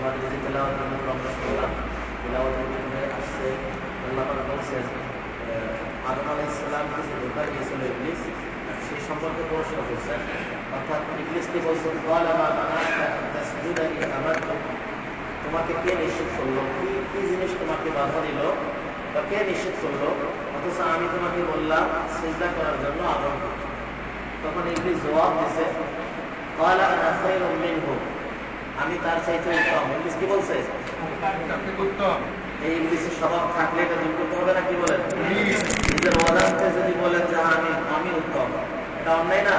তোমাদের যে তেলাওয়াতের মূল আমরা শুনলাম, তেলাওয়াতের মধ্যে আসছে আল্লাহ তাআলা বলছেন আদম আলাইহিস সালামকে যে ধোঁকা দিয়েছিল ইবলিস, সেই সম্পর্কে প্রশ্ন করছেন। অর্থাৎ ইবলিসকে বলছেন ক্বালা মা মানা'আকা আন তাসজুদা লিয আমারতু, তোমাকে কে নিষেধ করলো, কি জিনিস তোমাকে বাধা দিল বা কে নিষেধ করলো, অথচ আমি তোমাকে বললাম সিজদা করার জন্য আদম। তখন ইবলিস জবাব দিয়েছে ক্বালা আনা খায়রুম মিনহু, আমি তার চাইতে উত্তম। ইবলিস কি বলছে? এই ইবলিসের স্বভাব থাকলে এটা দূর করতে হবে না, কি বলেন? নিজের অজান্তে যদি বলেন যে আমি উত্তম, এটা অন্যায় না?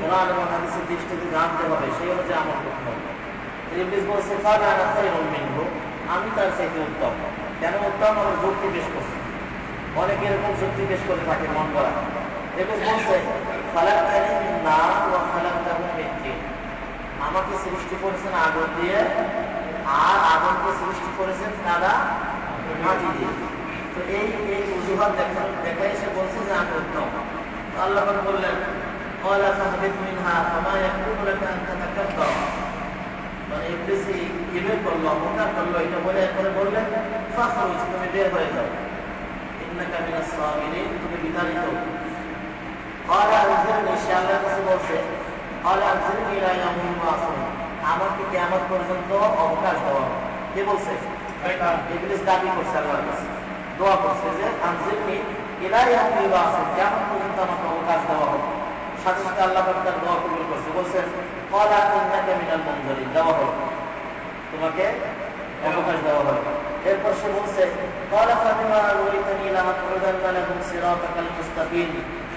কোরআন এবং হাদিসের দৃষ্টিতে জানতে হবে, সেই অনুযায়ী আমার করতে হবে। ইবলিস বলছে ক্বালা আনা খায়রুম মিনহু, আমি তার চাইতে উত্তম। কেন উত্তম? আমার যুক্তি পেশ করছে। অনেকে এরকম যুক্তি পেশ করে থাকে মন করা। ইবলিস বলছে খালাকতানি মিন নার ওয়া খালাকতাহু মিন তিন, আমাকে সৃষ্টি করেছেন আগুন দিয়ে আর আগুনকে সৃষ্টি করেছেন কাদা মাটি দিয়ে। তো এই অজুহাত দেখা এসে বলছে যে আমি উত্তম। আল্লাহ বললেন ক্বালা ফাহবিত মিনহা ফামা ইয়াকুনু লাকা আন তাতাকাব্বার, মানে ইবলিস কিবর করলো, অহংকার করলো, এটা বলে এরপরে বললেন ফাখরুজ, তুমি বের হয়ে যাও, ইন্নাকা মিনাস সাগিরিন, তুমি বিতাড়িত। ক্বালা আনজিরনি, সে আল্লাহর কাছে বলছে ক্বালা আনজিরনি ইলা ইয়াউমি ইউবআসুন, আমাকে কিয়ামত পর্যন্ত অবকাশ দেওয়া। কে বলছে? ইবলিস দাবি করছে আল্লাহর কাছে, দোয়া করছে যে আনজিরনি ইলা ইয়াউমি ইউবআসুন, কিয়ামত পর্যন্ত আমাকে অবকাশ দেওয়া হবে। সাথে সাথে আল্লাহ পাক তার দোয়া কবুল করছে, বলছেন ক্বালা ইন্নাকা মিনাল মুনজিরিন, দেওয়া হবে, তোমাকে অবকাশ দেওয়া হবে। এরপর সে বলছে ক্বালা ফাবিমা আগওয়াইতানি লাআকউদান্না লাহুম সিরাতাকাল মুস্তাকিম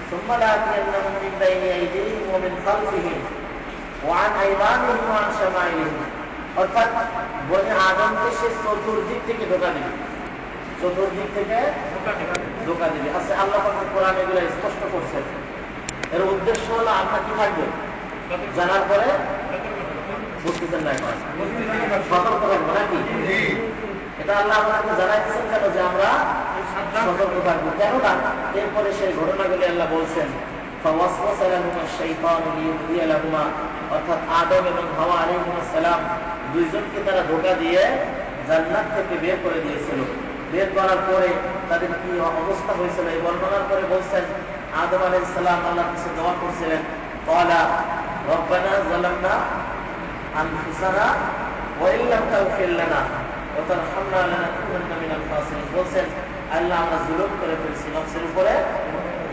সুম্মা লাআতিয়ান্নাহুম মিন বাইনি আইদিহিম ওয়া মিন খালফিহিম ওয়া আন আইমানিহিম ওয়া আন শামাইলিহিম। অর্থাৎ বনি আদমকে সে চতুর্দিক থেকে ধোঁকা দিবে, চতুর্দিক থেকে ধোঁকা দিবে। আচ্ছা, আল্লাহ পাক কোরআনে এগুলো স্পষ্ট করছেন। এর উদ্দেশ্য হলো আমরা কি থাকবো জানার পরে বুঝতেছেন না, সতর্ক থাকবো নাকি? এটা আল্লাহ আমাকে জানাইতেছেন কেন? যে আমরা সতর্ক থাকবো। কেন না? এরপরে সেই ঘটনাগুলি আল্লাহ বলছেন ফাওয়াসওয়াসা লাহুমা শাইতানু লিইউদিয়া লাহুমা, অর্থাৎ আদম এবং হাওয়া আলাইহিস সালাম দুইজনকে তারা ধোঁকা দিয়ে জান্নাত থেকে বের করে দিয়েছিল। বের করার পরে তাদের কি অবস্থা হয়েছিল এই বর্ণনার পরে বলছেন আদম আলাইহিস সালাম আল্লাহর কাছে দোয়া করছিলেন ক্বালা রব্বানা যালামনা আনফুসানা ওয়া ইল্লাম তাগফির লানা ওয়া তারহামনা লানাকুনান্না মিনাল খাসিরিন। বলছেন আল্লাহ, আমরা জুলুম করে ফেলছি, নফসের উপরে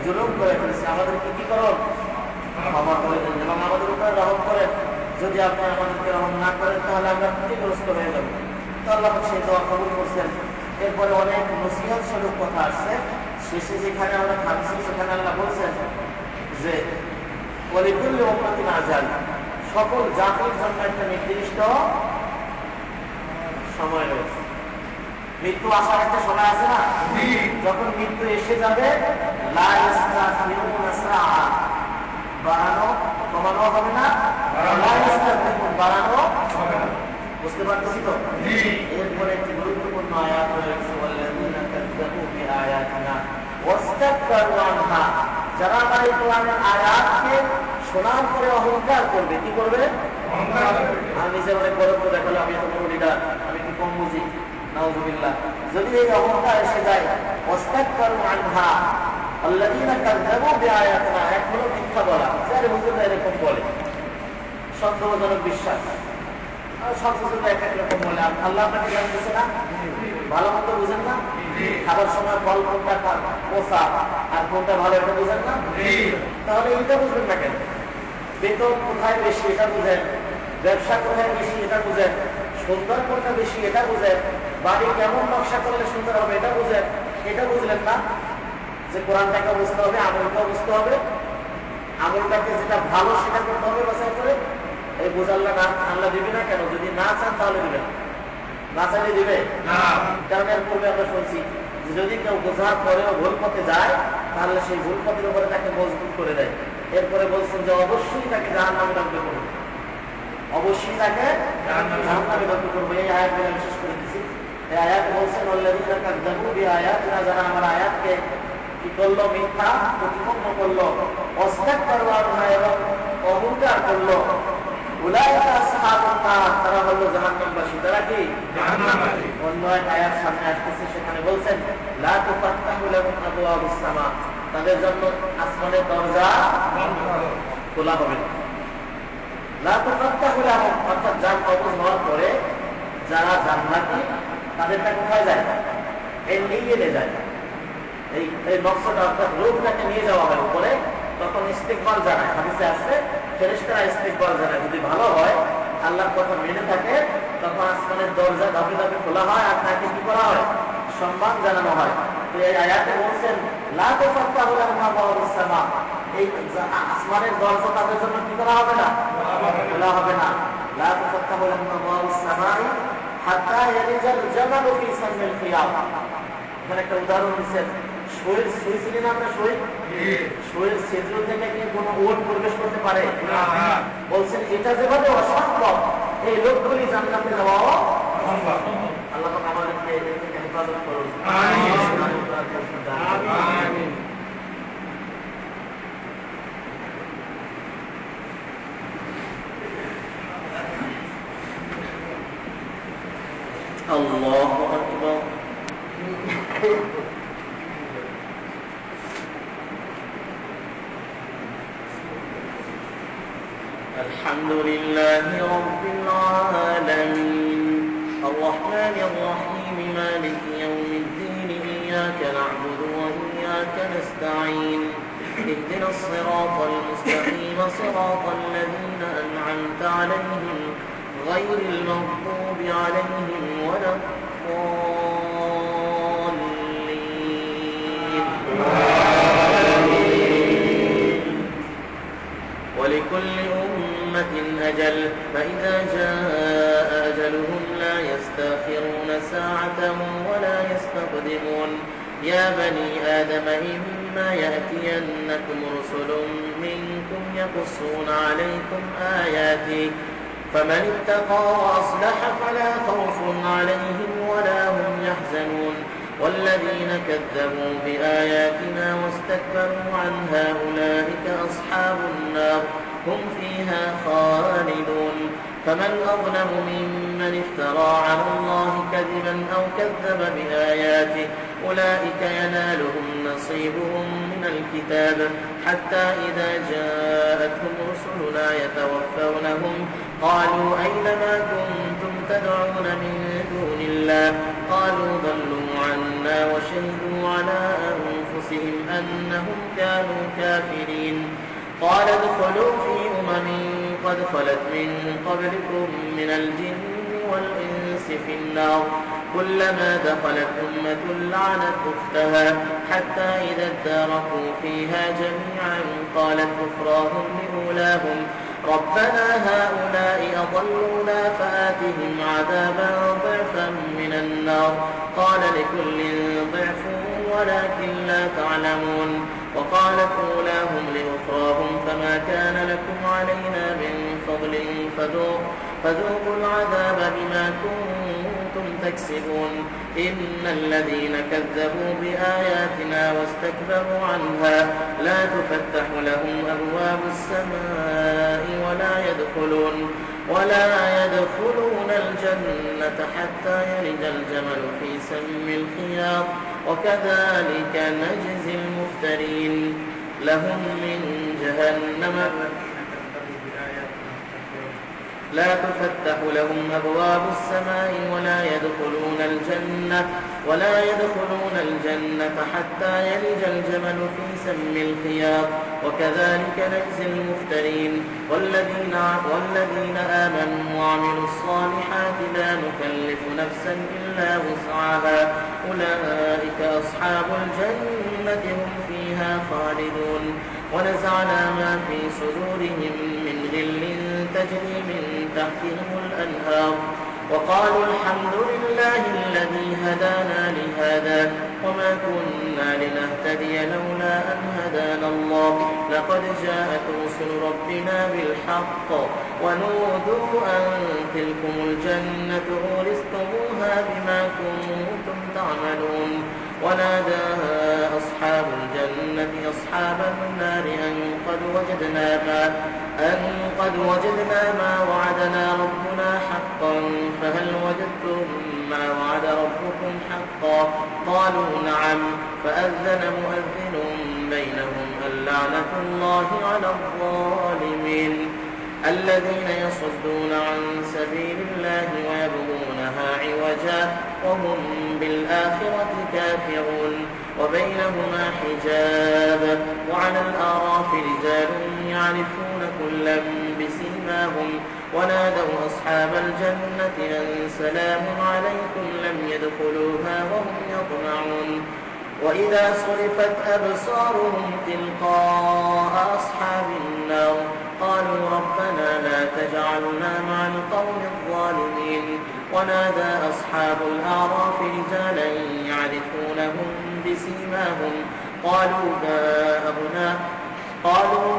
জুলুম করে ফেলছি, আমাদেরকে কি করুন, ক্ষমা করে দেন এবং আমাদের উপরে রহম করেন। যদি আপনি আমাদেরকে রহম না করেন তাহলে আমরা ক্ষতিগ্রস্ত হয়ে যাব। তো আল্লাহ সেই দোয়া কবুল করছেন। এরপরে অনেক নসিহত স্বরূপ কথা আসছে। শেষে যেখানে আমরা থাকছি সেখানে আল্লাহ বলছেন যে ওয়ালিকুল্লি উম্মাতিন আজাল, সকল জাতির জন্য একটা নির্দিষ্ট সময় রয়েছে। মৃত্যু আসার একটা সময় আছে না? যখন মৃত্যু এসে যাবে লা ইস্তাখিরুনা সাআ, বাড়ানো কমানো হবে না, লা ইস্তাখিরুন, বাড়ানো হবে না। বুঝতে পারতেছি তো? এরপরে একটি গুরুত্বপূর্ণ আয়াত রয়েছে ওয়াল্লাযীনা কাযযাবু বিআয়াতিনা ওয়াস্তাকবারু আনহা, যারা আমার এই কোরআনের আয়াতকে শোনার পরে অহংকার করবে। কি করবে? অহংকার করবে। আমি নিজে অনেক বড় করে দেখালো আমি এত বড় লিডার, আমি কি কম বুঝি? নাউযুবিল্লাহ। যদি এই অহংকার এসে যায় ওয়াস্তাকবারু আনহা আল্লাযীনা কাযযাবু বিআয়াতিনা, এক হলো মিথ্যা বলা, যারা হুজুররা এরকম বলে, সন্দেহজনক বিশ্বাস, সবকিছু এক এক রকম বলে। আল্লাহ আপনাকে জানতেছে না? ভালো মন্দ বুঝেন না? খাবার সময় ফল কোনটা পোষা আর কোনটা ভালো এটা বুঝেন না? তাহলে এটা বুঝবেন না কেন? বেতন কোথায় বেশি এটা বুঝেন, ব্যবসা কোথায় বেশি এটা বুঝেন, সুন্দর কোনটা বেশি এটা বুঝেন, বাড়ি কেমন নকশা করলে সুন্দর হবে এটা বুঝেন। এটা বুঝলেন না যে কোরআনটাকে বুঝতে হবে, আমলটা বুঝতে হবে, আমলটাকে যেটা ভালো সেটা করতে হবে বাছাই করে। এই বোঝাল্লা না আল্লাহ দিবে না কেন? যদি না চান তাহলে দিবে না, না চাইলে দিবে না। কারণ এর পূর্বে আমরা শুনছি যদি কেউ বোঝার পরেও ভুল পথে যায় তাহলে সেই ভুল পথের উপরে তাকে মজবুত করে দেয়। এরপরে বলছেন যে অবশ্যই তাকে জাহান্নামে দগ্ধ করবে, অবশ্যই তাকে জাহান্নামে দগ্ধ করবে। এই আয়াতগুলো আমি শেষ করে দিচ্ছি। এই আয়াত বলছেন ওয়াল্লাযীনা কাযযাবু বিআয়াতিনা, যারা আমার আয়াতকে কি করলো, মিথ্যা প্রতিপন্ন করলো, অস্তাকবারু আনহা, এবং অহংকার করলো, উলাইকা আসহাবুন নার, তারা হলো জাহান্নামবাসী। তারা কি জাহান্নামবাসী। অন্য এক আয়াত সামনে আসতেছে, সেখানে বলছেন লা তুফাত্তাহু লাহুম আবওয়াবুস সামা, তাদের জন্য আসমানের দরজা খোলা হবে না। লা তুফাত্তাহু লাহুম, অর্থাৎ যার কবর হওয়ার পরে যারা জান্নাতি তাদেরটা কোথায় যায়? এই নিয়ে যায়। এই নকশাটা অর্থাৎ রূপটাকে নিয়ে যাওয়া হয় উপরে, তখন ইস্তিকবাল জানায়। হাদিসে আছে ফেরেশতারা ইস্তিকবাল জানায়, যদি ভালো হয় আল্লাহর কথা মেনে থাকে তখন আসমানের দরজা ধাপে ধাপে খোলা হয় আর তাকে কি করা হয়? সম্মান জানানো হয়। তো এই আয়াতে বলছেন লা তুফাত্তাহু লাহুম আবওয়াবুস সামা, এই আসমানের দরজা তাদের জন্য কি করা হবে না? খোলা হবে না। লা তুফাত্তাহু লাহুম আবওয়াবুস সামাই হাত্তা ইয়ালিজাল জামালু ফি সামিল খিয়াম। এখানে একটা উদাহরণ দিচ্ছেন, শরীর শুয়েছিলেন আমরা, শরীর ছিদ্র থেকে কি কোনো ওট প্রবেশ করতে পারে? বলছেন এটা যেভাবে অসম্ভব, এই লোকগুলি জান্নাতে যাওয়াও সম্ভব। আল্লাহ পাক আমাদেরকে এর থেকে হেফাজত করুন। আমিন। আল্লাহু আকবার। الحمد لله رب العالمين الرحمن الرحيم مالك يوم الدين إياك نعبد وإياك نستعين اهدنا الصراط المستقيم صراط الذين أنعمت عليهم غير المغضوب عليهم ولا الضالين. ولكل أمة أجل فإذا جاء أجلهم لا يستأخرون ساعة ولا يستقدمون. يا بني آدم إما يأتينكم رسل منكم يقصون عليكم آياتي فمن اتقى وأصلح فلا خوف عليهم ولا هم يحزنون. والذين كذبوا بآياتنا واستكبروا عنها أولئك أصحاب النار هم فيها خالدون. فمن أظلم ممن افترى على الله كذبا أو كذب بآياته أولئك ينالهم نصيبهم من الكتاب حتى إذا جاءتهم رسلنا يتوفونهم قالوا أين ما كنتم تدعون من دون الله قالوا ضلوا عنا وشهدوا على أنفسهم أنهم كانوا كافرين. قال ادخلوا في قد خلت من قبلكم من الجن والإنس في النار كلما دخلت أمة لعنت أختها حتى إذا اداركوا فيها جميعا قالت أخراهم لأولاهم ربنا هؤلاء أضلونا فآتهم عذابا ضعفا من النار قال لكل ضعف ولكن لا تعلمون. وقالت أولاهم لأخراهم فما كان لكم علينا من فضل فذوقوا العذاب بما كنتم تكسبون. إن الذين كذبوا بآياتنا واستكبروا عنها لا تفتح لهم أبواب السماء ولا يدخلون الجنة حتى يلج الجمل في سم الخياط وكذلك نجزي المفترين. لهم من جهنم لا تفتح لهم أبواب السماء ولا يدخلون الجنة حتى يلج الجمل في سم الخياط وكذلك نجزي المفترين. والذين آمنوا وعملوا الصالحات لا نكلف نفسا إلا وسعها أولئك أصحاب الجنة هم فيها خالدون. ونزعنا ما في صدورهم من غل تجري من تحتهم الأنهار وقالوا الحمد لله الذي هدانا لهذا وما كنا لنهتدي لولا أن هدانا الله لقد جاءت رسل ربنا بالحق ونودوا أن تلكم الجنة أورثتموها بما كنتم تعملون. ونادى أصحاب الجنة أصحاب النار أن قد أن قد وجدنا ما وعدنا ربنا حقا فهل وجدتم ما وعد ربكم حقا قالوا نعم فأذن مؤذن بينهم اللعنة الله على الظالمين الذين يصدون عن سبيل الله ويبغونها عوجا وهم بالآخرة كافرون وبينهما حجاب وعلى الأعراف رجال يعرفون كلا بسيماهم ونادوا أصحاب الجنة أن سلام عليكم لم يدخلوها وهم يطمعون وإذا صرفت أبصارهم تلقاء أصحاب النار قالوا ربنا لا تجعلنا مع القوم الظالمين ونادى أصحاب الأعراف رجالا يعرفونهم بسيماهم قالوا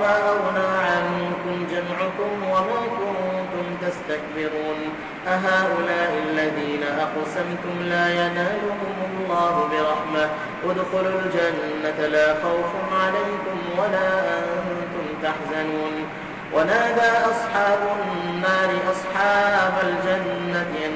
ما أغنى عنكم جمعكم وما كنتم تستكبرون أهؤلاء الذين أقسمتم لا ينالهم الله برحمة ادخلوا الجنة لا خوف عليكم ولا أنتم تحزنون ونادى أصحاب النار أصحاب الجنة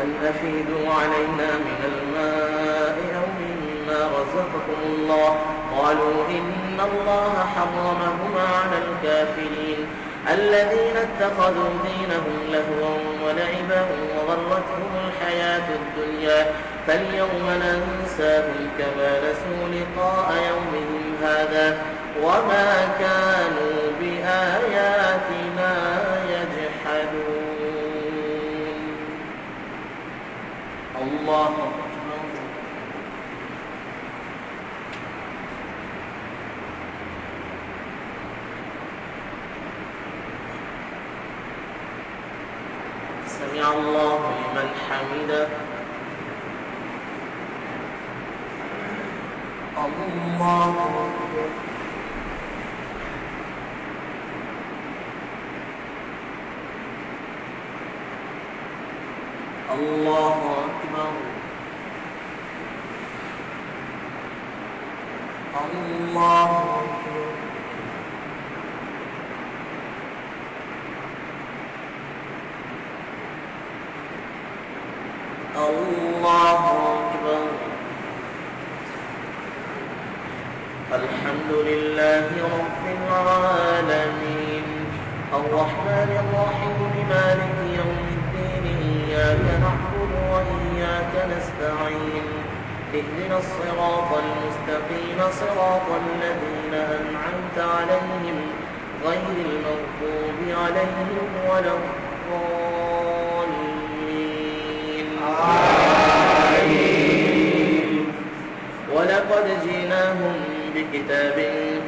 أن أفيدوا علينا من الماء أو مما رزقكم الله قالوا إن الله حرمهما على الكافرين الذين اتخذوا دينهم لهوا ولعبا وغرتهم الحياة الدنيا فاليوم ننساهم كما نسوا لقاء يومهم هذا وما كانوا بآياتنا يجحدون الله سمع الله لمن حمده الله أكبر الله أكبر الله أكبر الله أكبر الحمد لله رب العالمين الرحمن الرحيم مالك يوم الدين إياك نعبد وإياك نستعين اهدنا الصراط المستقيم صراط الذين أنعمت عليهم غير المغضوب عليهم ولا الضالين آمين ولقد جئناهم بكتاب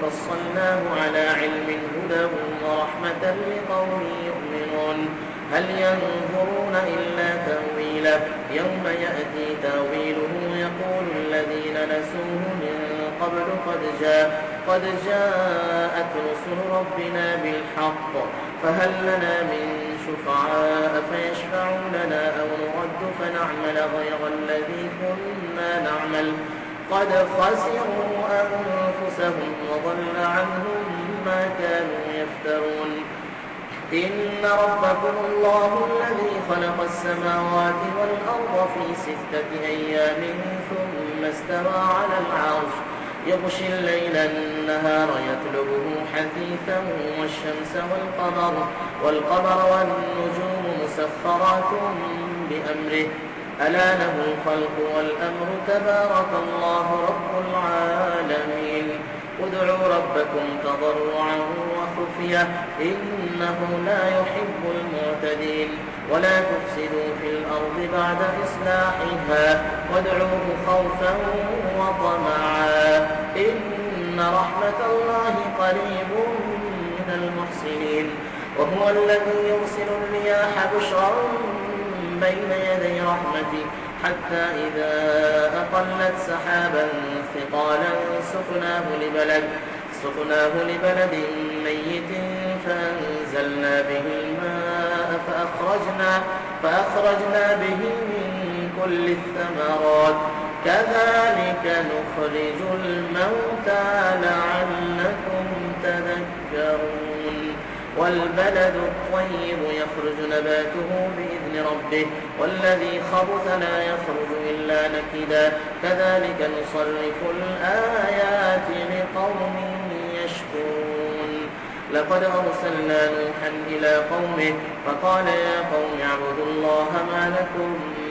فصلناه على علم هدى ورحمة لقوم يؤمنون هل ينظرون إلا تأويله يوم يأتي تأويله يقول الذين نسوه من قبل قد جاءت رسل ربنا بالحق فهل لنا من شفعاء فيشفعوا لنا أو نرد فنعمل غير الذي كنا نعمل قد خسروا أنفسهم وضل عنهم ما كانوا يفترون إن ربكم الله الذي خلق السماوات والأرض في 6 أيام ثم استوى على العرش يغشي الليل النهار يطلبه حثيثا والشمس والقمر والنجوم مسخرات بأمره ألا له الخلق والأمر تبارك الله رب العالمين ادعوا ربكم تضرعا وخفية إنه لا يحب المعتدين ولا تفسدوا في الأرض بعد إصلاحها وادعوه خوفا وطمعا إن رحمة الله قريب من المحسنين وهو الذي يرسل الرياح بشرا بين يدي رحمته حتى إذا أقلت سحابا ثقالا سقناه لبلد ميت فأنزلنا به الماء فأخرجنا به من كل الثمرات كذلك نخرج الموتى لعلكم تذكرون والبلد الطيب يخرج نباته بإذن ربه والذي خبث لا يخرج إلا نكدا كذلك نصرف الآيات لقوم يشكرون لقد أرسلنا نوحا إلى قومه فقال يا قوم اعبدوا الله ما لكم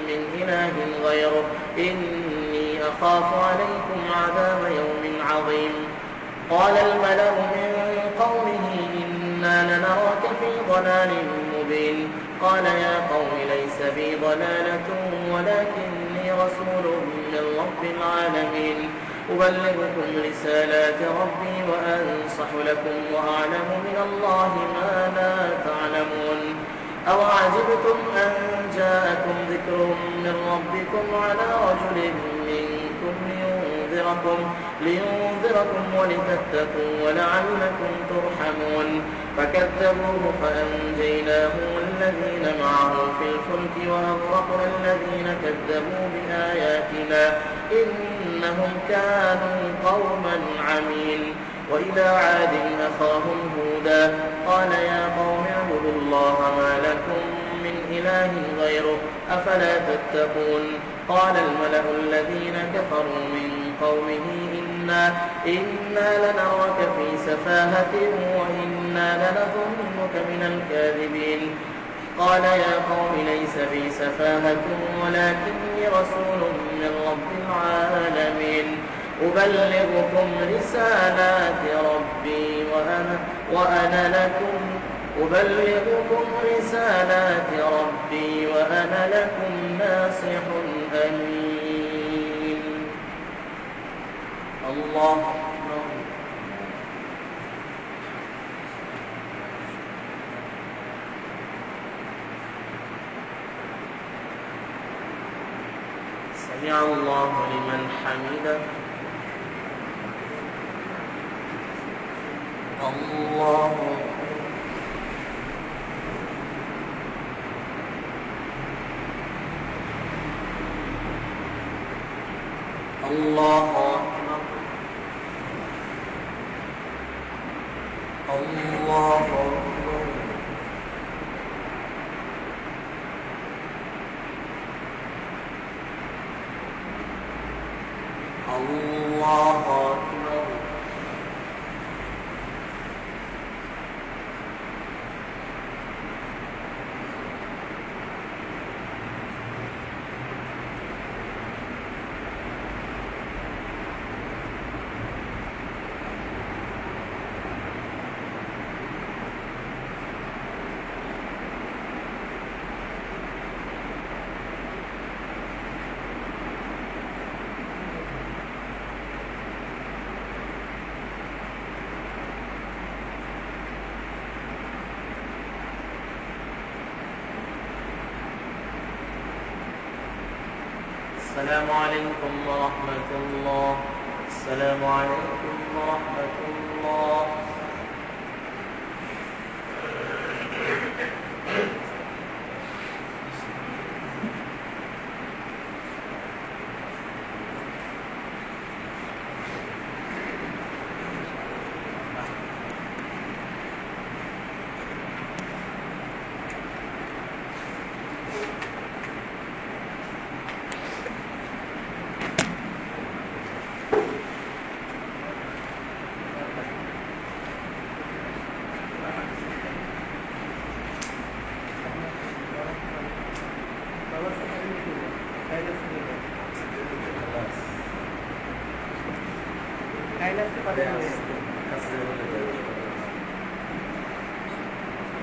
من إله غيره إني أخاف عليكم عذاب يوم عظيم قال الملأ من قومه إنا لنراك في ضلال مبين قال يا قوم ليس بي ضلالة ولكني رسول من رب العالمين أبلغكم رسالات ربي وأنصح لكم وأعلم من الله ما لا تعلمون أوعجبتم أن جاءكم ذكر من ربكم على رجل منكم لينذركم ولتتقوا ولعلكم ترحمون فكذبوه فأنجيناه والذين معه في الفلك وأغرقنا الذين كذبوا بآياتنا إنهم كانوا قوما عمين وإلى عاد أخاهم هودا قال يا قوم اعبدوا الله ما لكم من إله غيره أفلا تتقون قال الملأ الذين كفروا من قومه إنا لنراك في سفاهة وإنا لنظنك من الكاذبين قال يا قوم ليس بي سفاهة ولكني رسول من رب العالمين أبلغكم رسالات ربي وأنا لكم ناصح أمين الله سمع الله لمن حمده الله الله الله الله أكبر السلام عليكم ورحمة الله. السلام عليكم ورحمة الله.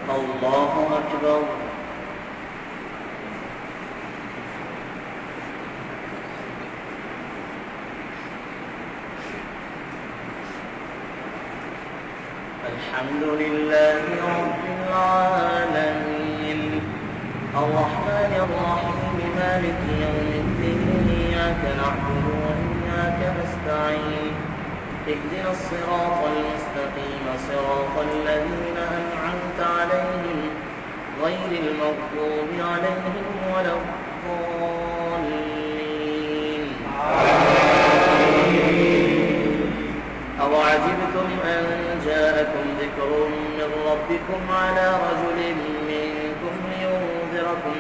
الله أكبر. الحمد لله رب العالمين الرحمن الرحيم مالك يوم الدين إياك نعبد وإياك نستعين اهدنا الصراط المستقيم صراط الذين أنعمت عليهم غير المغضوب عليهم ولا الضالين. أوعجبتم أن جاءكم ذكر من ربكم ربكم على رجل منكم لينذركم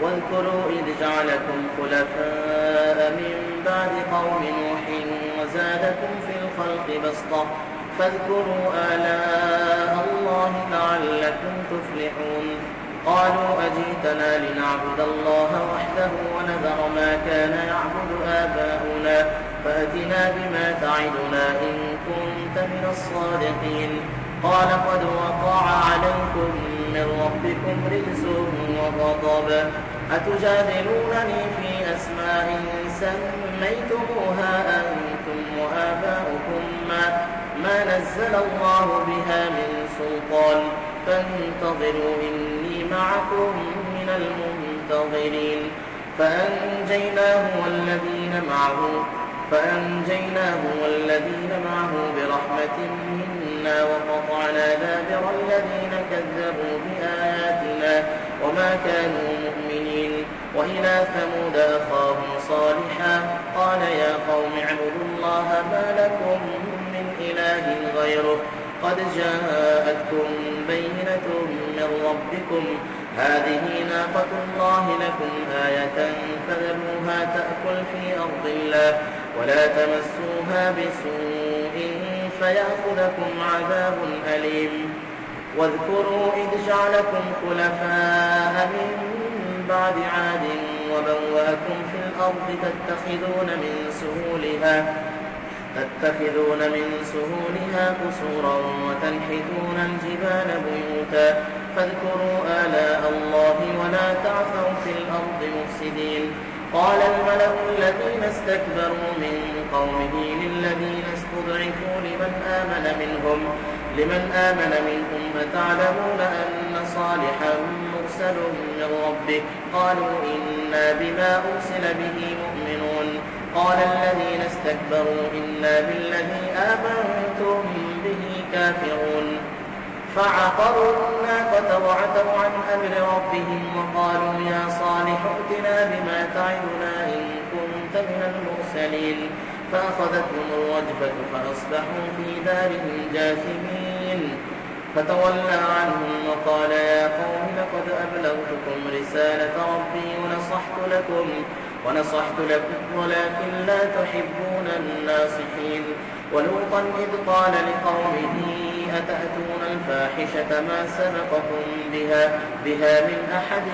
واذكروا إذ جعلكم خلفاء من بعد قوم نوح وزادكم في الخلق بسطة فاذكروا آلاء الله لعلكم تفلحون قالوا أجئتنا لنعبد الله وحده ونذر ما كان يعبد آباؤنا فأتنا بما تعدنا إن كنت من الصادقين قال قد وقع عليكم من ربكم رجس وغضب أتجادلونني في أسماء سميتموها أنتم وآباؤكم ما نزل الله بها من سلطان فانتظروا إني معكم من المنتظرين فأنجيناه والذين معه برحمة منا وقطعنا دابر الذين كذبوا بآياتنا وما كانوا مؤمنين وإلى ثمود أخاهم صالحا قال يا قوم اعبدوا الله ما لكم من إله غيره قد جاءتكم بينة من ربكم هذه ناقة الله لكم آية فذروها تأكل في أرض الله ولا تمسوها بسوء فيأخذكم عذاب أليم واذكروا إذ جعلكم خلفاء من بعد عاد وبوأكم في الأرض تتخذون من سهولها قصورا وتنحتون الجبال بيوتا فاذكروا آلاء الله ولا تعثوا في الأرض مفسدين قال الملأ الذين استكبروا من قومه للذين استضعفوا لمن آمن منهم أتعلمون أن صالحا مرسل من ربه قالوا إنا بما أرسل به مؤمنون قال الذين استكبروا إنا بالذي آمنتم به كافرون فعقروا الناقة وعتوا عن أمر ربهم وقالوا يا صالح ائتنا بما تعدنا إن كنت من المرسلين فأخذتهم الرجفة فأصبحوا في دارهم جاثمين فتولى عنهم وقال يا قوم لقد أبلغتكم رسالة ربي ونصحت لكم ولكن لا تحبون الناصحين ولوطا إذ قال لقومه أتأتون الفاحشة ما سبقكم بها من أحد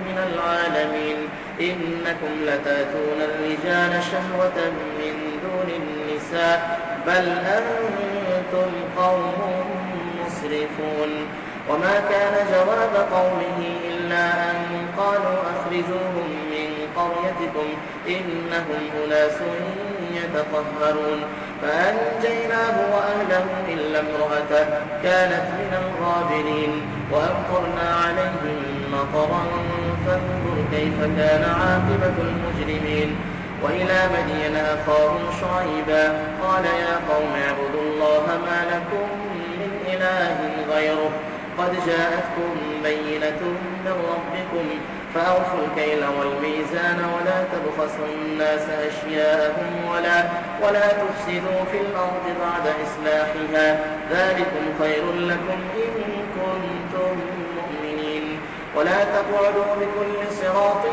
من العالمين إنكم لتأتون الرجال شهوة من دون النساء بل أنتم قوم مسرفون وما كان جواب قومه إلا أن قالوا أخرجوهم من قريتكم إنهم أناس يتطهرون فأنجيناه وأهله إلا امرأته كانت من الغابرين وأمطرنا عليهم مطرا فانظر كيف كان عاقبة المجرمين وإلى مدين أخاهم شعيبا قال يا قوم اعبدوا الله ما لكم من إله غيره قد جاءتكم بينة من ربكم فأوفوا الكيل والميزان ولا تبخسوا الناس أشياءهم ولا تفسدوا في الأرض بعد إصلاحها ذلكم خير لكم إن كنتم مؤمنين ولا تقعدوا بكل صراط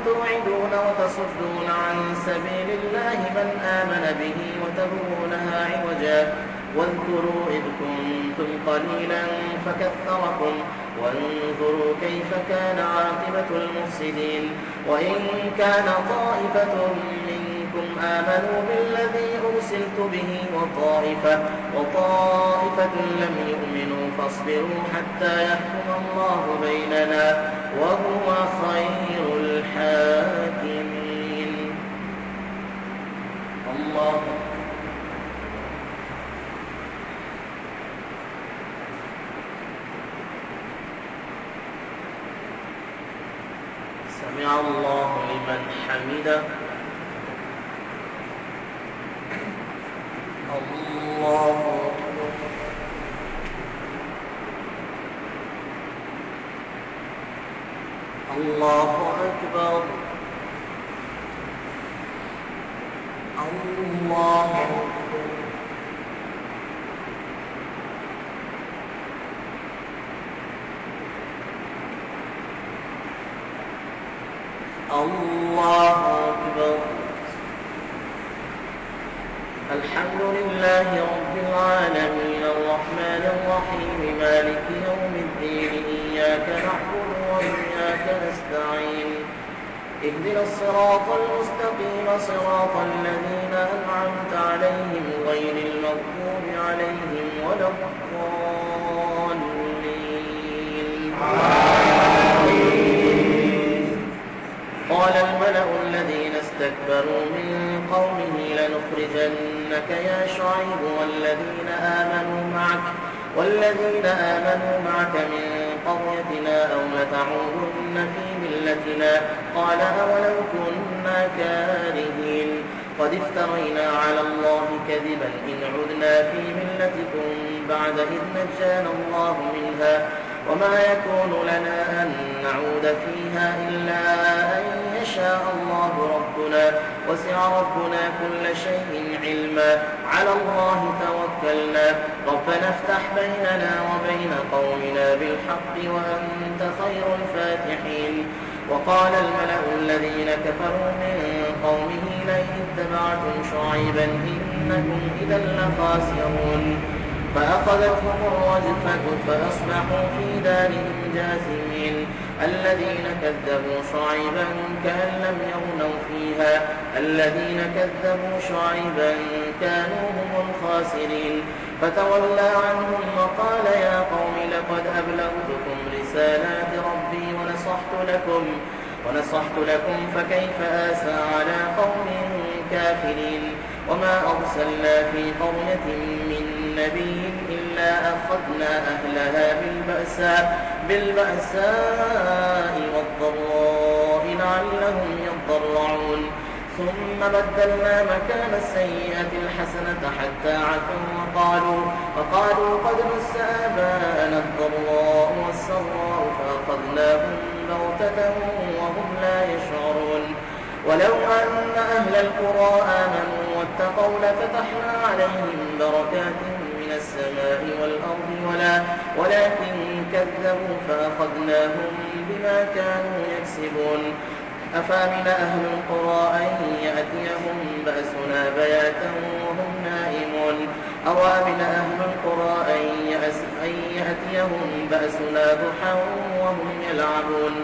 توعدون وتصدون عن سبيل الله من آمن به وتبغونها عوجا واذكروا إذ كنتم قليلا فكثركم وانظروا كيف كان عاقبة المفسدين وإن كان طائفة منكم آمنوا بالذي أرسلت به وطائفة لم يؤمنوا فاصبروا حتى يحكم الله بيننا وهو خير الحاكمين. الله سمع الله لمن حمده. الله الله أكبر. الله الله أكبر. الحمد لله رب العالمين الرحمن الرحيم مالك يوم الدين إياك نعبد وإياك نستعين اهدنا الصراط المستقيم صراط الذين أنعمت عليهم غير المغضوب عليهم ولا الضالين. قال الملأ الذين استكبروا من قومه لنخرجنك يا شعيب والذين آمنوا معك من قريتنا أو لتعودن في ملتنا قال أولو كنا كارهين قد افترينا على الله كذبا إن عدنا في ملتكم بعد إذ نجانا الله منها وما يكون لنا أن نعود فيها إلا أن يشاء الله ربنا وسع ربنا كل شيء علما على الله توكلنا ربنا افتح بيننا وبين قومنا بالحق وأنت خير الفاتحين. وقال الملأ الذين كفروا من قومه لئن اتبعتم شعيبا إنكم إذا لخاسرون فأخذتهم الرجفة فأصبحوا في دارهم جاثمين. الذين كذبوا شعيبا كأن لم يغنوا فيها الذين كذبوا شعيبا كانوا هم الخاسرين. فتولى عنهم وقال يا قوم لقد أبلغتكم رسالات ربي ونصحت لكم فكيف آسى على قوم كافرين. وما أرسلنا في قرية من نبي إلا أخذنا أهلها بالبأساء والضراء لعلهم يضرعون ثم بدلنا مكان السيئة الحسنة حتى عفوا وقالوا قد مس آباءنا الضراء والسراء فأخذناهم بغتة وهم لا يشعرون. ولو أن أهل القرى آمنوا واتقوا لفتحنا عليهم بركات من السماء والأرض ولكن كذبوا فأخذناهم بما كانوا يكسبون. أفامن أهل القرى أن يأتيهم بأسنا بياتا وهم نائمون أوامن أهل القرى أن يأتيهم بأسنا ضحى وهم يلعبون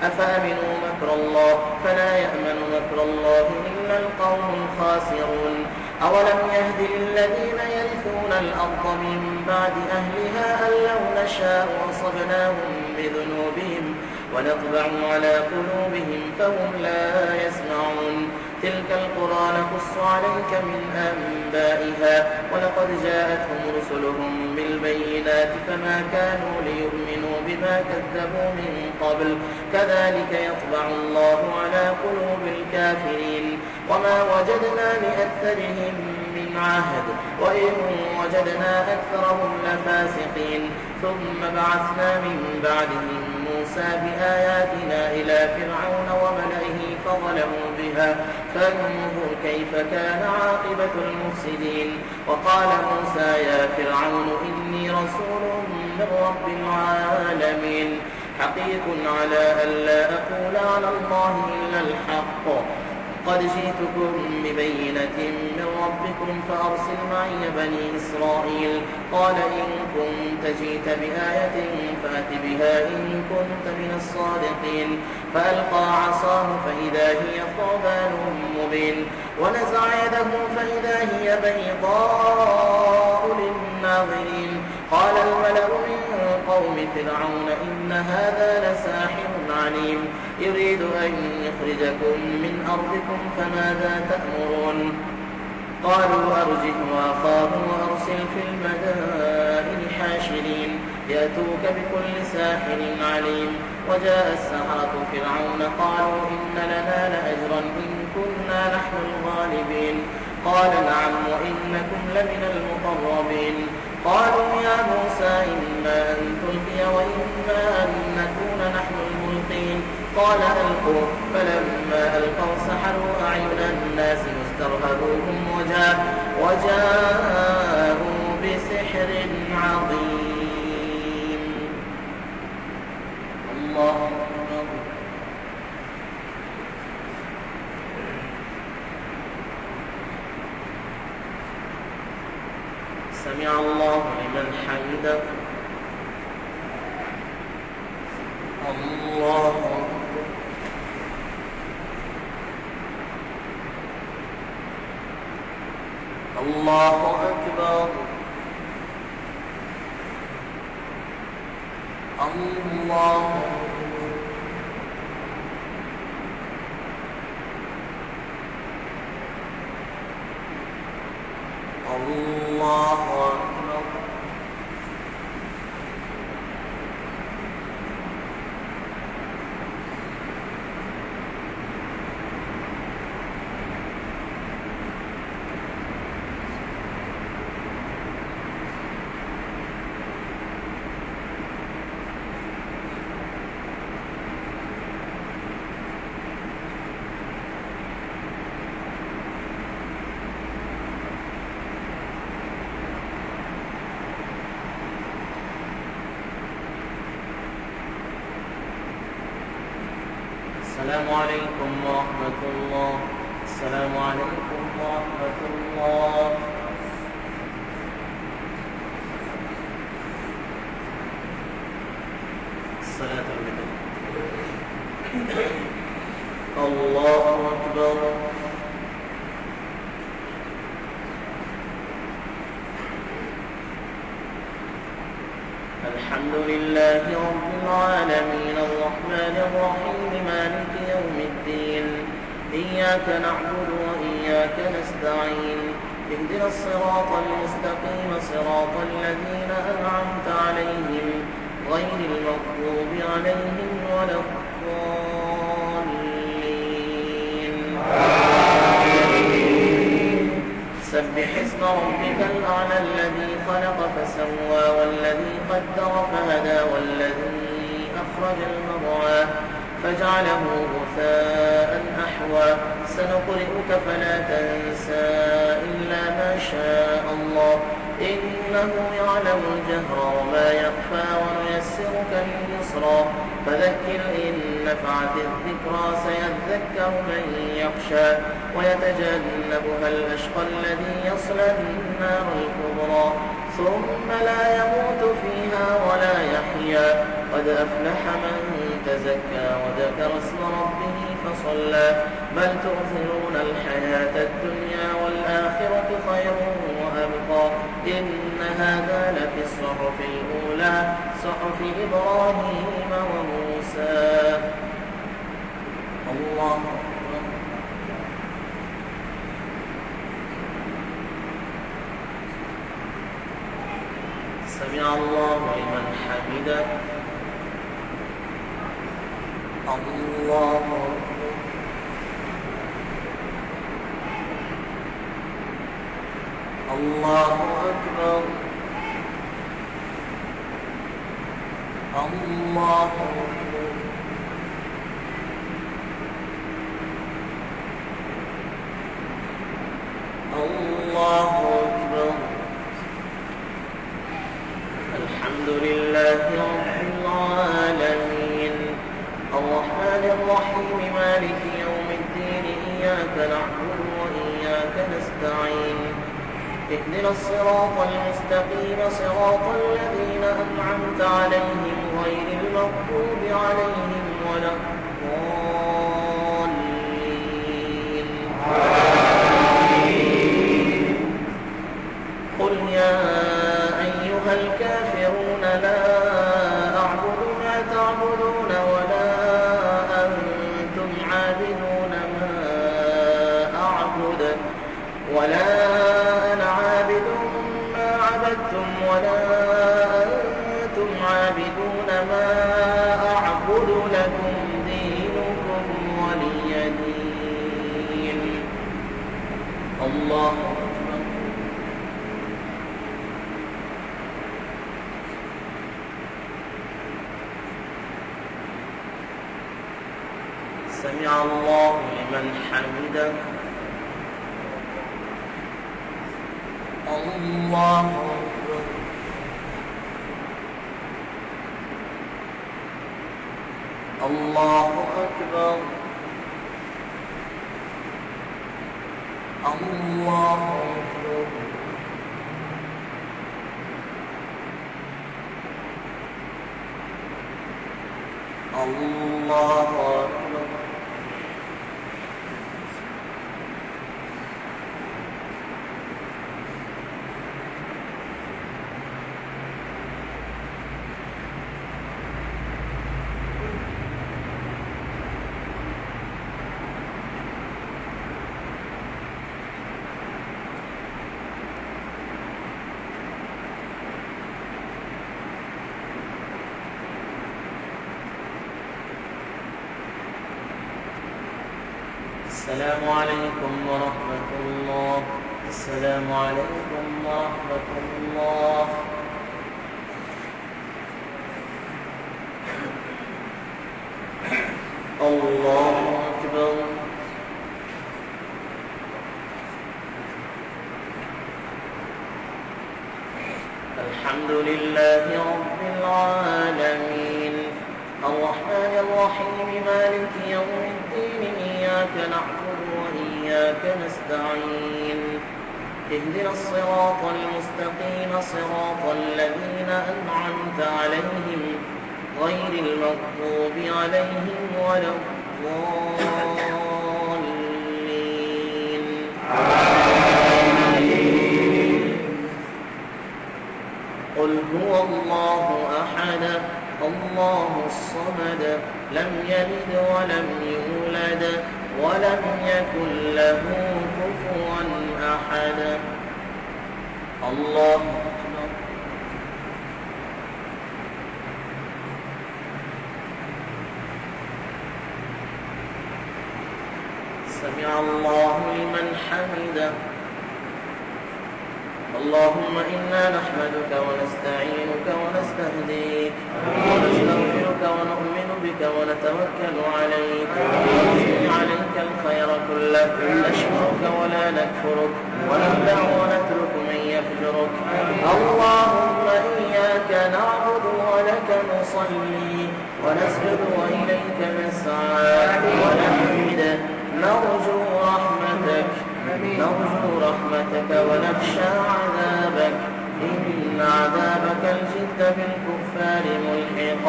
أفامنوا مكر الله فلا يأمن مكر الله إلا القوم الخاسرون. أولم يهد للذين يرثون الأرض من بعد أهلها أن لو نشاء أصبناهم بذنوبهم ونطبع على قلوبهم فهم لا يسمعون. تلك القرى نقص عليك من أنبائها ولقد جاءتهم رسلهم بالبينات فما كانوا ليؤمنوا بما كذبوا من قبل كذلك يطبع الله على قلوب الكافرين. وما وجدنا لأكثرهم من عهد وإن وجدنا أكثرهم لفاسقين. ثم بعثنا من بعدهم موسى بآياتنا إلى فرعون وملئه فظلموا بها فانظر كيف كان عاقبة المفسدين. وقال موسى يا فرعون إني رسول من رب العالمين حقيق على ألا أقول على الله إلا الحق قد جئتكم ببينة من ربكم فأرسل معي بني إسرائيل. قال إن كنت جئت بآية فأت بها إن كنت من الصادقين. فألقى عصاه فإذا هي ثعبان مبين ونزع يده فإذا هي بيضاء للناظرين. قال الملأ من قوم فرعون إن هذا لساحر عليم يريد أن يخرجكم من أرضكم فماذا تأمرون. قالوا أرجه وأخاه وأرسل في المدائن حاشرين يأتوك بكل ساحر عليم. وجاء السحرة فرعون قالوا إن لنا لأجرا إن كنا نحن الغالبين. قال نعم وإنكم لمن المقربين. قالوا يا موسى إما أن تلقي وإما أن نكون نحن الملقين. قال ألقوا فلما ألقوا سحروا أعين الناس واسترهبوهم وجاءوا بسحر عظيم. الله أكبر. سمع الله لمن حمده الله أكبر الله أكبر الله الله أكبر السلام عليكم ورحمة الله. السلام عليكم ورحمة الله. الصلاة عليكم. الله أكبر. الحمد لله رب العالمين الرحمن الرحيم مالك يوم الدين إياك نعبد وإياك نستعين اهدنا الصراط المستقيم صراط الذين أنعمت عليهم غير المغضوب عليهم ولا الضالين. سبح اسم ربك الأعلى الذي خلق فسوى والذي قدر فهدى والذي أخرج المرعى فجعله غثاء أحوى سنقرئك فلا تنسى إلا ما شاء الله إنه يعلم الجهر وما يخفى ونيسرك لليسرى فذكر إن نفعت الذكرى سيذكر من يخشى ويتجنبها الأشقى الذي يصلى النار الكبرى ثم لا يموت فيها ولا يحيا قد أفلح من تزكى وذكر اسم ربه فصلى بل تؤثرون الحياة الدنيا والآخرة خير وأبقى إن هذا لفي الصحف الأولى صحف إبراهيم وموسى. الله أكبر. سمع الله لمن حمده الله أكبر. الله أكبر. الله أكبر. الله أكبر. الحمد لله رب العالمين الرحمن الرحيم مالك يوم الدين إياك نعبد وإياك نستعين اهدنا الصراط المستقيم صراط الذين أنعمت عليهم غير المغضوب عليهم ولا الضالين. قل يا أيها الكافرون لا أعبد ما تعبدون ولا أنتم عابدون ما أعبد ولا أنا عابد ما عبدتم ولا أنتم عابدون ما أعبد لكم دينكم ولي دين. الله أكبر. سمع الله لمن حمده الله أكبر. الله أكبر. الله أكبر. الله أكبر. السلام عليكم ورحمة الله. السلام عليكم ورحمة الله. الله أكبر. الحمد لله رب العالمين الرحمن الرحيم مالك يوم الدين إياك نعبد وإياك نستعين اهدنا الصراط المستقيم صراط الذين أنعمت عليهم غير المغضوب عليهم ولا الضالين. قل هو الله أحد الله الصمد لم يلد ولم يولد ولم يكن له كفوا أحد. الله أكبر. سمع الله لمن حمده. اللهم إنا نحمدك ونستعينك ونستهديك ونستغفرك ونؤمن بك ونتوكل عليك ونثني عليك الخير كله نشكرك ولا نكفرك ونخدع ونترك من يفجرك. اللهم إياك نعبد ولك نصلي ونسجد وإليك نسعى ونحمد نرجو رحمتك ونخشى عذابك إن عذابك الجد بالكفار ملحق.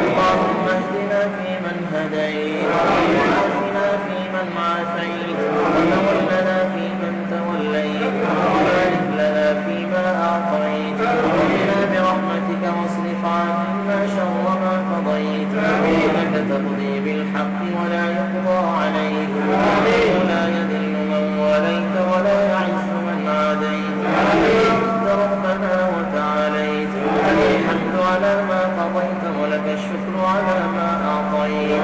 اللهم اهدنا فيمن هديت وعافنا فيمن عافيت وتولنا فيمن توليت وبارك لنا فيما أعطيت وقنا برحمتك واصرف عنا شر ما قضيت إنك تقضي بالحق ولا يقضى عليك ولا يذل من واليت ولا يعز من عاديت أنت ربنا وتعاليت. الحمد على ما قضيت ولك الشكر على ما أعطيت.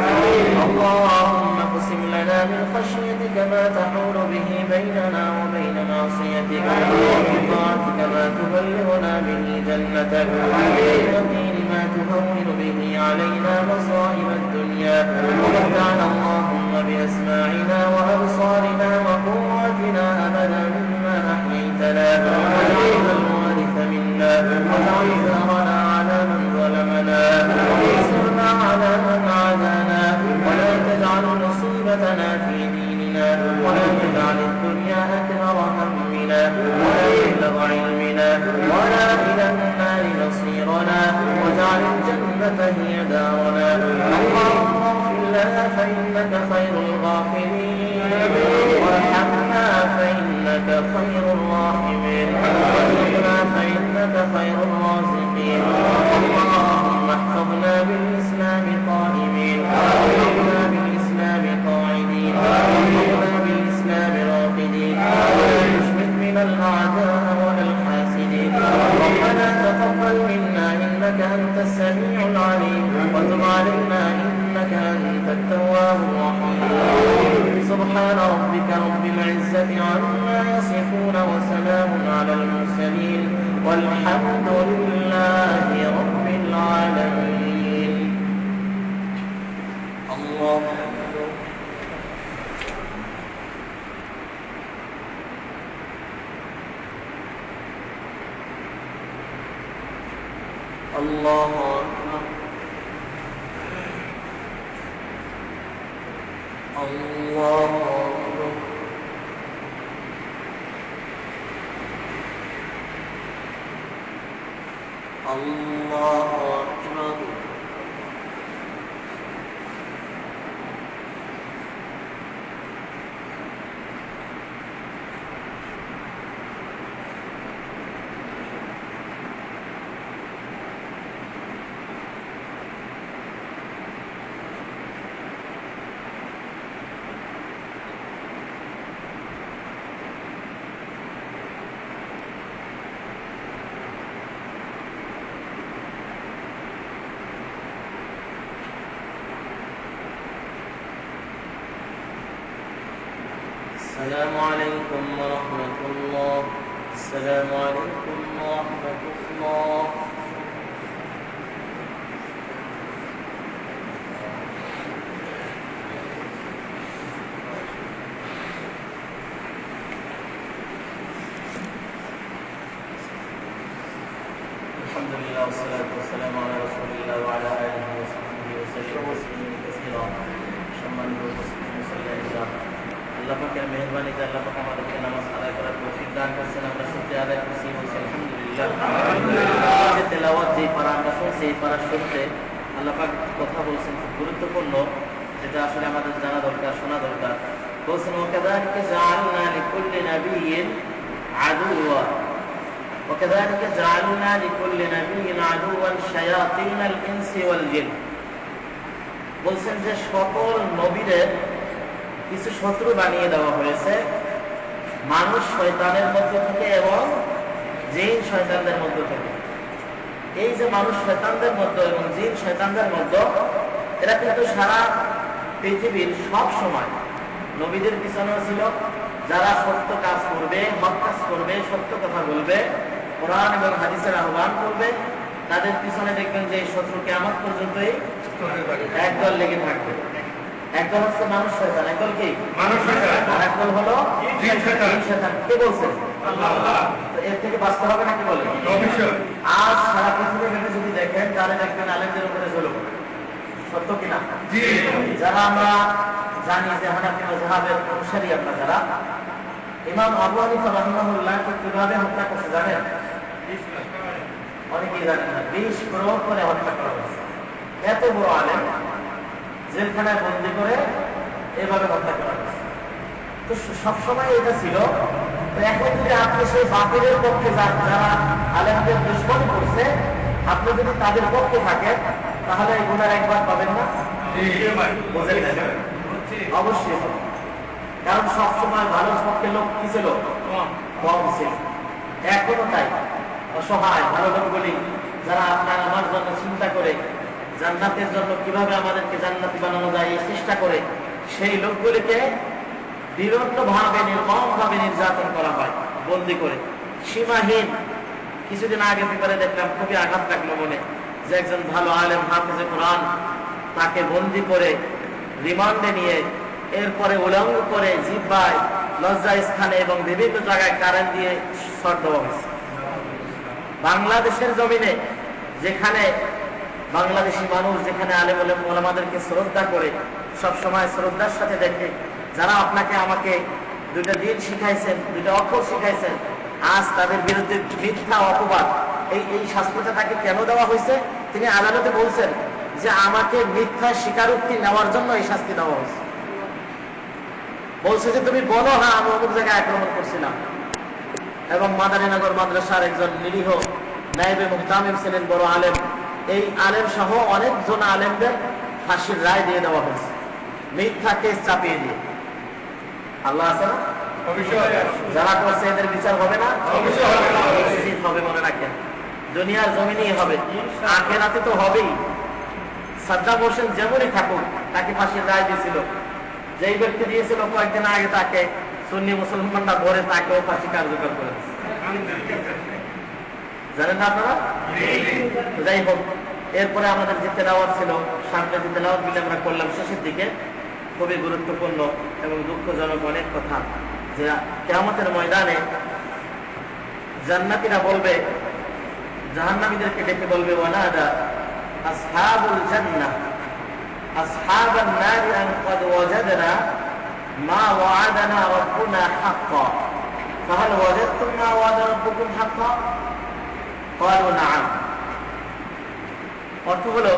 اللهم اقسم لنا من خشيتك ما تحول به بيننا وبين معصيتك ومن طاعتك ما تبلغنا به جنتك ومن اليقين ما تهون به علينا مصائب الدنيا ومتعنا اللهم بأسماعنا وأبصارنا وقواتنا أبدا مما أحييتنا واجعلنا الوارث منا واجعل ثارنا على من ظلمنا وانصرنا على من عادانا ولا تجعل مصيبتنا في ديننا ولا تجعل الدنيا أكبر همنا ولا مبلغ علمنا ولا إلى النار مصيرنا واجعل الجنة هي دارنا. اللهم اغفر لنا فإنك خير الغافرين وارحمنا فإنك خير الراحمين وارزقنا فإنك خير الرازقين. اللهم احفظنا بالإسلام قائمين واحفظنا بالإسلام قاعدين واحفظنا بالإسلام راقدين ولا تشمت من الأعداء ولا الحاسدين. ربنا تقبل منا إنك أنت السميع العليم وتب علينا إنك أنت التواب الرحيم. سبحان ربك رب العزة عما يصفون وسلام على المرسلين والحمد لله رب العالمين. الله أكبر. الله أكبر. الله أكبر. الله أكبر. السلام عليكم ورحمة الله. السلام عليكم ورحمة الله. الحمد لله والصلاة والسلام على رسول الله وعلى آله وصحبه وسلم تسليما كثيرا. সম্মানিত মুসল্লিরা, আল্লাহ পাকের মেহেরবানিতে আল্লাহ পাক আমাদেরকে নামাজ আদায় করার তৌফিক দান করেছেন। আমরা শুকরিয়া আদায় করছি, বলছি আলহামদুলিল্লাহ। যে তেলাওয়াত, যে পারা আমরা শুনছি, এই পারা শুনতে আল্লাহ পাক কথা বলছেন খুব গুরুত্বপূর্ণ, যেটা আসলে আমাদের জানা দরকার, শোনা দরকার। বলছেন ওয়াকাযালিকা জাআলনা লিকুল্লি নাবিয়্যিন আদুওয়া وكذلك جعلنا لكل نبي عدوا شياطين الانس والجن. বলছেন যে সকল নবীদের কিছু শত্রু বানিয়ে দেওয়া হয়েছে মানুষ শয়তানের মধ্য থেকে এবং জিন শয়তানদের মধ্য থেকে। এই যে মানুষ শয়তানদের মধ্যে এবং জিন শয়তানদের মধ্যে, এরা কিন্তু সারা পৃথিবীর সব সময় নবীদের পিছনেও ছিল, যারা সত্য কাজ করবে, হক কাজ করবে, সত্য কথা বলবে, কোরআন এবং হাদিসের আহ্বান করবে, তাদের পিছনে দেখবেন যে শত্রু কিয়ামত পর্যন্তই একদল লেগে থাকবে। একদল হচ্ছে মানুষ শয়তান, একদল কি মানুষ শয়তান, আর একদল হলো জিন শয়তান। কে বলছেন? আল্লাহ। তো এর থেকে বাঁচতে হবে নাকি বলেন? অবশ্যই। আজ সারা পৃথিবীর মধ্যে যদি দেখেন, তাহলে দেখবেন আলেমদের উপরে জুলুম। সত্য কিনা? জি। যারা আমরা জানি যে হানাফি মাযহাবের অনুসারী, আমরা যারা, ইমাম আবু হানিফা রাহিমাহুল্লাহকে কিভাবে হত্যা করতে জানেন? অনেকেই জানেন না। 20 প্রহর করে হত্যা করা হয়েছে। এত বড় আলেম জেলখানায় বন্দী করে এভাবে হত্যা করা হয়েছে। তো সবসময় এটা ছিল। তো এখন যদি আপনি সেই বাতিলের পক্ষে যান, যারা আলেমদের দুশমনি করছে, আপনি যদি তাদের পক্ষে থাকেন, তাহলে এই গুনার একবার পাবেন না? অবশ্যই। কারণ সবসময় ভালো পক্ষে লোক কি ছিল? কম ছিল। এখনো তাই অসহায় ভালো লোকগুলি, যারা আপনার আমার জন্য চিন্তা করে, জান্নাতের জন্য কিভাবে আমাদেরকে জান্নাতি বানানো যায় এই চেষ্টা করে, সেই লোকগুলিকে বিভিন্ন ভাবে, নির্মম ভাবে নির্যাতন করা হয়, বন্দি করে, সীমাহীন। কিছুদিন আগে পেপারে দেখলাম, খুবই আঘাত লাগলো মনে, যে একজন ভালো আলেম হাফেজে কোরআন, তাকে বন্দি করে রিমান্ডে নিয়ে, এরপরে উলঙ্গ করে জিহ্বায়, লজ্জা স্থানে এবং বিভিন্ন জায়গায় কারেন্ট দিয়ে শর্ট দেওয়া হয়েছে। বাংলাদেশের জমিনে, যেখানে বাংলাদেশি মানুষ, যেখানে আলেম ওলামাদেরকে শ্রদ্ধা করে, সবসময় শ্রদ্ধার সাথে দেখে, যারা আপনাকে আমাকে দুইটা দিন শিখাইছেন, দুইটা অক্ষর শিখাইছেন, আজ তাদের বিরুদ্ধে মিথ্যা অপবাদ, এই শাস্তিটা তাকে কেন দেওয়া হয়েছে? তিনি আদালতে বলছেন যে আমাকে মিথ্যা স্বীকারোক্তি নেওয়ার জন্য এই শাস্তি দেওয়া হয়েছে। বলছে যে তুমি বলো, হ্যাঁ আমি অমুক জায়গায় আক্রমণ করছিলাম। এবং মাদারীনগর মাদ্রাসার একজন নিরীহ নায়েবে মুহতামিম ছিলেন, বড় আলেম। এই আলেম সহ অনেকজন আলেমদের ফাঁসির রায় দিয়ে দেওয়া হয়েছে, মিথ্যা কেস চাপিয়ে দিয়ে। আল্লাহ আছে না? যারা করছে এদের বিচার হবে না? অবশ্যই হবে। মনে রাখেন, দুনিয়ার জমিনেই হবে, আখিরাতে তো হবেই। সাদ্দাম হোসেন যেমনই থাকুক, তাকে ফাঁসির রায় দিয়েছিল। যেই ব্যক্তি দিয়েছিল কয়েকদিন আগে, তাকে সুন্নি মুসলমানরা ধরে তাকেও ফাঁসি কার্যকর করে দিয়েছে। জানেন না আপনারা? যাই হোক, এরপরে আমাদের যে তেলাওয়াত ছিল, সামনে যে তেলাওয়াত গুলি আমরা করলাম শেষের দিকে, খুবই গুরুত্বপূর্ণ এবং দুঃখজনক অনেক কথা, যে কিয়ামতের ময়দানে জান্নাতীরা বলবে, জাহান্নামীদেরকে ডেকে বলবে, ওয়ানাদা আসহাবুল জান্নাহ আসহাবান নারি আন ক্বাদ ওয়াজাদনা মা ওয়া'আদানা রাব্বুনা হাক্কান ফাহাল ওয়াজাদতুম মা ওয়া'আদা রাব্বুকুম হাক্কান ক্বালু না'আম। অর্থ হলো,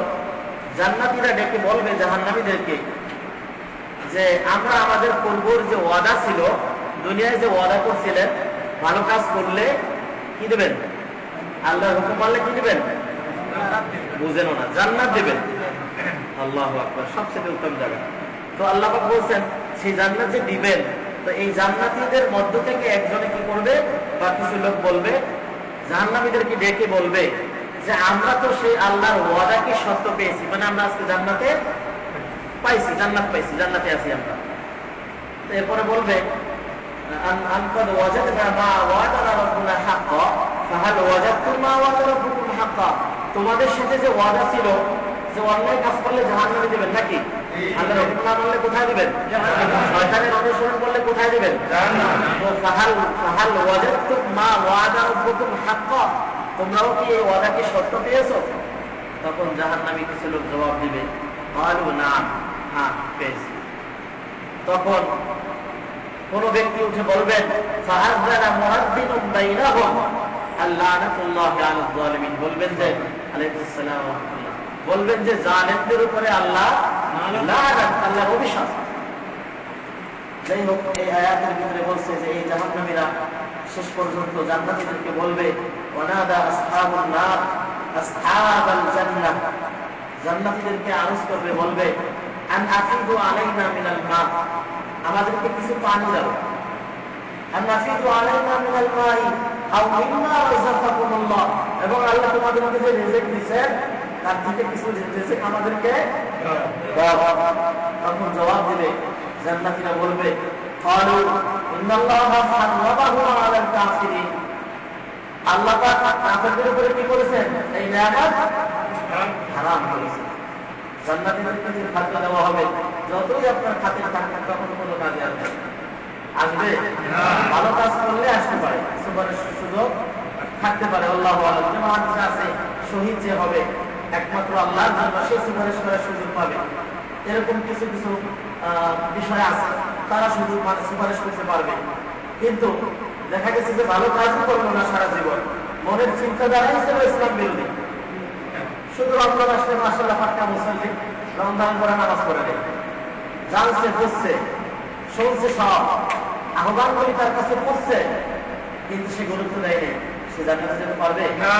জান্নাতীরা ডেকে বলবে জাহান্নামীদেরকে যে আমরা আমাদের পূর্বর যে ওয়াদা ছিল, দুনিয়ায় যে ওয়াদা করছিলেন, ভালো কাজ করলে কি দেবেন? আল্লাহর হুকুম মানলে কি দিবেন? বুঝেনও না, জান্নাত দিবেন। আল্লাহু আকবার, সবচেয়ে উত্তম জায়গা। তো আল্লাহ পাক বলছেন সেই জান্নাত যে দিবেন, তো এই জান্নাতীদের মধ্য থেকে একজনে কি করবে, বা কিছু লোক বলবে, জাহান্নামীদেরকে ডেকে বলবে যে আমরা তো সেই আল্লাহর ওয়াদাকে সত্য পেয়েছি, মানে আমরা আজকে জান্নাতে পাইছি, জান্নাত পাইছি, জান্নাতে আছি আমরা। এরপরে বলবে তোমাদের সাথে যে ওয়াদা ছিল যে অন্যায় কাজ করলে জাহান্নামে দিবেন নাকি? আল্লাহর হুকুম না মানলে কোথায় দিবেন? শয়তানের অনুসরণ করলে কোথায় দিবেন? তোমরাও কি এই ওয়াদাকে সত্য পেয়েছো? তখন জাহান্নামী কিছু লোক জবাব দিবে না, হ্যাঁ পেয়েছি। তখন কোন ব্যক্তি উঠে বলবেন বলবেন যে জালেমদের উপরে আল্লাহর অভিশাপ। যাই হোক, এই আয়াতের ভিতরে বলছে যে এই জাহান্নামীরা শেষ পর্যন্ত জান্নাতীদেরকে বলবে ওয়ানাদা আসহাবুন নার আসহাবাল জান্নাহ, জান্নাতীদেরকে আরজ করবে, বলবে আন আফিদু আলাইনা মিনাল মা, আমাদেরকে কিছু পানি দাও। আন আফিদু আলাইনা মিনাল মাই আও মিম্মা রাযাকাকুমুল্লাহ, এবং আল্লাহ তোমাদেরকে যে রিজিক দিয়েছেন তার থেকে কিছু রিজিক আমাদেরকে দাও। তখন জবাব দিবে জান্নাতীরা বলবে ক্বালু ইন্নাল্লাহা হারামাহু আলাল কাফিরিন, আল্লাহ পাক কাফেরদের উপরে কি করেছেন? এই নিয়ামত হারাম করেছেন। জান্নাতীদেরকে যে খাদ্য দেওয়া হবে, যতই আপনার খাতে থাকুক তখন কোনো কাজে আসবে? ভালো কাজ করলে আসতে পারে, সুপারিশের সুযোগ থাকতে পারে। আল্লাহু আ'লাম। যেমন হাদিসে আছে শহীদ যে হবে একমাত্র আল্লাহর জন্য সে সুপারিশ করার সুযোগ পাবে। এরকম কিছু কিছু বিষয় আছে, তারা শুধু সুপারিশ করতে পারবে। কিন্তু দেখা গেছে যে ভালো কাজই করলো না সারা জীবন, মনের চিন্তাধারাই ছিল ইসলাম বিরোধী। শুধু রমজান আসলে মাশাআল্লাহ পাক্কা মুসল্লি, রমজান করে নামাজ পড়ে নেই, জানছে বুঝছে শুনছে, সব আহ্বানগুলি তার কাছে পড়ছে, কিন্তু সে গুরুত্ব দেয়নি। সে জান্নাতে যেতে পারবে না,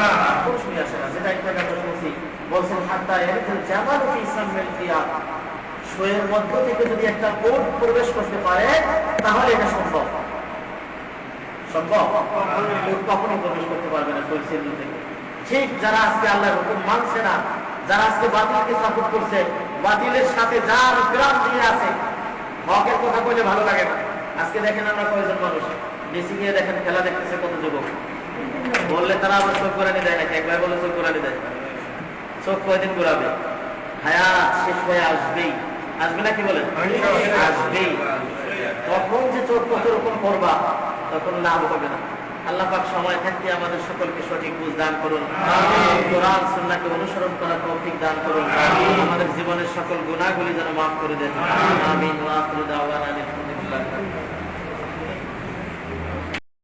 প্রশ্নই আসে না। যেটা একটা কথা শুনছি, বলছেন হাত্তা ইয়ারকুল জামালু ফি সামিল কিয়াম, শোয়ের মধ্য থেকে যদি একটা উট প্রবেশ করতে পারে তাহলে এটা সম্ভব। সম্ভব? উট কখনো প্রবেশ করতে পারবে না শোয়ের চিহ্ন থেকে। ঠিক যারা আজকে আল্লাহর হুকুম মানছে না, যারা আজকে বাতিলকে সাপোর্ট করছে, বাতিলের সাথে যার গ্রাম দিয়ে আছে, হকের কথা বলে ভালো লাগে না। আজকে দেখেন আমরা কয়েকজন মানুষ বেশি গিয়ে দেখেন খেলা দেখতেছে, কত যুবক বললে তারা আবার চোখ কোরআনি দেয় নাকি? একবার বলে চোখ কোরআনি দেয়, চোখ কয়দিন ঘুরাবে? হায়াত শেষ হয়ে আসবেই, আসবে না কি বলেন? আসবেই। তখন যে চোখ কত রকম করবা, তখন লাভ হবে না। আল্লাহ পাক সময় থাকতে আমাদের সকলকে সঠিক বুঝ দান করুন, কোরআন সুন্নাহকে অনুসরণ করার তৌফিক দান করুন, আমাদের জীবনের সকল গুনাহগুলি যেন মাফ করে দেন। আমিন।